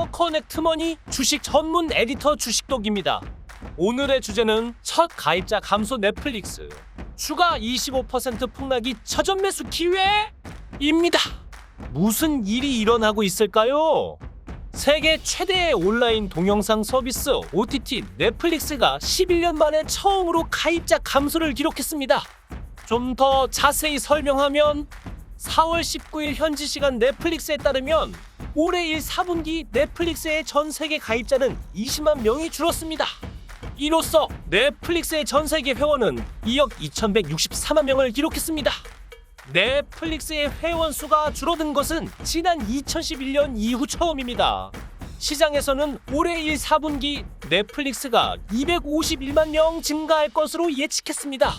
더 커넥트머니 주식 전문 에디터 주식독입니다. 오늘의 주제는 첫 가입자 감소 넷플릭스 추가 25% 폭락이 처전 매수 기회입니다. 무슨 일이 일어나고 있을까요? 세계 최대의 온라인 동영상 서비스 OTT 넷플릭스가 11년 만에 처음으로 가입자 감소를 기록했습니다. 좀 더 자세히 설명하면 4월 19일 현지 시간 넷플릭스에 따르면 올해 1, 4분기 넷플릭스의 전 세계 가입자는 20만 명이 줄었습니다. 이로써 넷플릭스의 전 세계 회원은 2억 2,164만 명을 기록했습니다. 넷플릭스의 회원 수가 줄어든 것은 지난 2011년 이후 처음입니다. 시장에서는 올해 1, 4분기 넷플릭스가 251만 명 증가할 것으로 예측했습니다.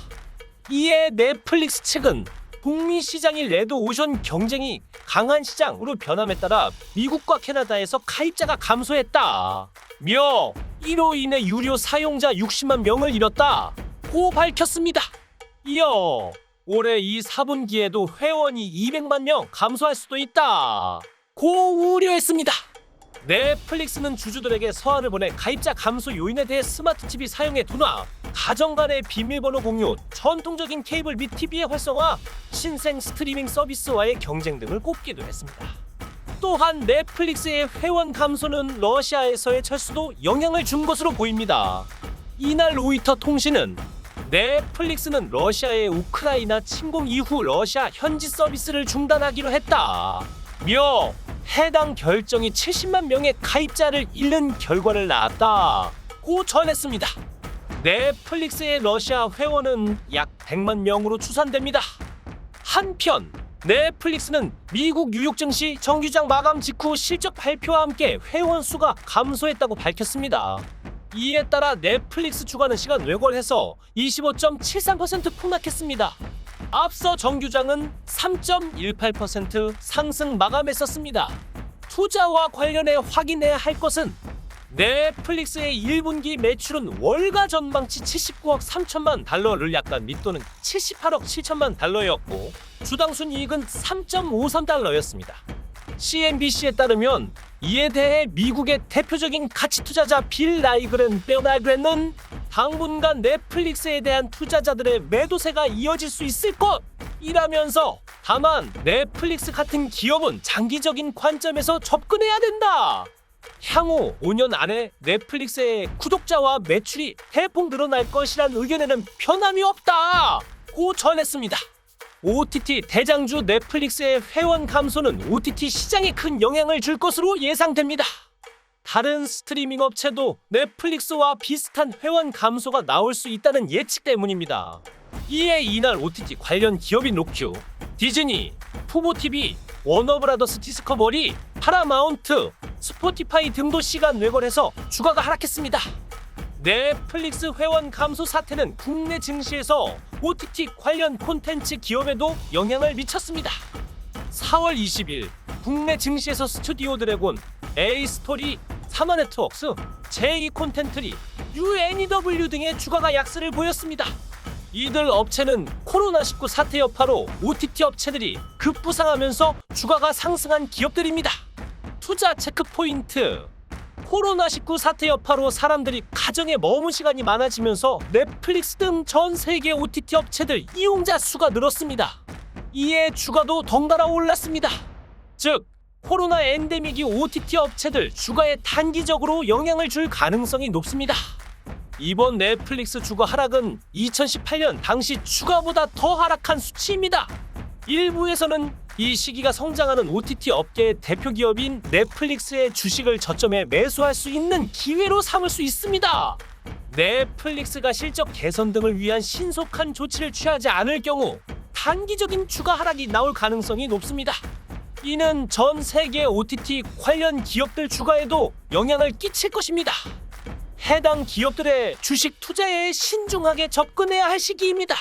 이에 넷플릭스 측은 북미 시장인 레드오션 경쟁이 강한 시장으로 변함에 따라 미국과 캐나다에서 가입자가 감소했다. 이로 인해 유료 사용자 60만 명을 잃었다고 밝혔습니다. 이어 올해 2, 4분기에도 회원이 200만 명 감소할 수도 있다고 우려했습니다. 넷플릭스는 주주들에게 서한을 보내 가입자 감소 요인에 대해 스마트 TV 사용의 둔화, 가정 간의 비밀번호 공유, 전통적인 케이블 및 TV의 활성화, 신생 스트리밍 서비스와의 경쟁 등을 꼽기도 했습니다. 또한 넷플릭스의 회원 감소는 러시아에서의 철수도 영향을 준 것으로 보입니다. 이날 로이터 통신은 넷플릭스는 러시아의 우크라이나 침공 이후 러시아 현지 서비스를 중단하기로 했다며 해당 결정이 70만 명의 가입자를 잃는 결과를 낳았다고 전했습니다. 넷플릭스의 러시아 회원은 약 100만 명으로 추산됩니다. 한편 넷플릭스는 미국 뉴욕 증시 정규장 마감 직후 실적 발표와 함께 회원 수가 감소했다고 밝혔습니다. 이에 따라 넷플릭스 주가는 시간 왜곡해서 25.73% 폭락했습니다. 앞서 정규장은 3.18% 상승 마감했었습니다. 투자와 관련해 확인해야 할 것은 넷플릭스의 1분기 매출은 월가 전망치 79억 3천만 달러를 약간 밑도는 78억 7천만 달러였고 주당 순이익은 3.53달러였습니다. CNBC에 따르면 이에 대해 미국의 대표적인 가치 투자자 빌 베어나그렌은 당분간 넷플릭스에 대한 투자자들의 매도세가 이어질 수 있을 것이라면서 다만 넷플릭스 같은 기업은 장기적인 관점에서 접근해야 된다. 향후 5년 안에 넷플릭스의 구독자와 매출이 대폭 늘어날 것이란 의견에는 변함이 없다고 전했습니다. OTT 대장주 넷플릭스의 회원 감소는 OTT 시장에 큰 영향을 줄 것으로 예상됩니다. 다른 스트리밍 업체도 넷플릭스와 비슷한 회원 감소가 나올 수 있다는 예측 때문입니다. 이에 이날 OTT 관련 기업인 로큐, 디즈니, 푸보TV, 워너브라더스 디스커버리, 파라마운트, 스포티파이 등도 시간 왜곡해서 주가가 하락했습니다. 넷플릭스 회원 감소 사태는 국내 증시에서 OTT 관련 콘텐츠 기업에도 영향을 미쳤습니다. 4월 20일 국내 증시에서 스튜디오 드래곤, A스토리, 사마네트웍스, 제2콘텐트리, UNEW 등의 주가가 약세를 보였습니다. 이들 업체는 코로나19 사태 여파로 OTT 업체들이 급부상하면서 주가가 상승한 기업들입니다. 투자 체크포인트. 코로나19 사태 여파로 사람들이 가정에 머문 시간이 많아지면서 넷플릭스 등 전 세계 OTT 업체들 이용자 수가 늘었습니다. 이에 주가도 덩달아 올랐습니다. 즉, 코로나 엔데믹이 OTT 업체들 주가에 단기적으로 영향을 줄 가능성이 높습니다. 이번 넷플릭스 주가 하락은 2018년 당시 주가보다 더 하락한 수치입니다. 일부에서는 이 시기가 성장하는 OTT 업계의 대표 기업인 넷플릭스의 주식을 저점에 매수할 수 있는 기회로 삼을 수 있습니다. 넷플릭스가 실적 개선 등을 위한 신속한 조치를 취하지 않을 경우 단기적인 주가 하락이 나올 가능성이 높습니다. 이는 전 세계 OTT 관련 기업들 주가에도 영향을 끼칠 것입니다. 해당 기업들의 주식 투자에 신중하게 접근해야 할 시기입니다.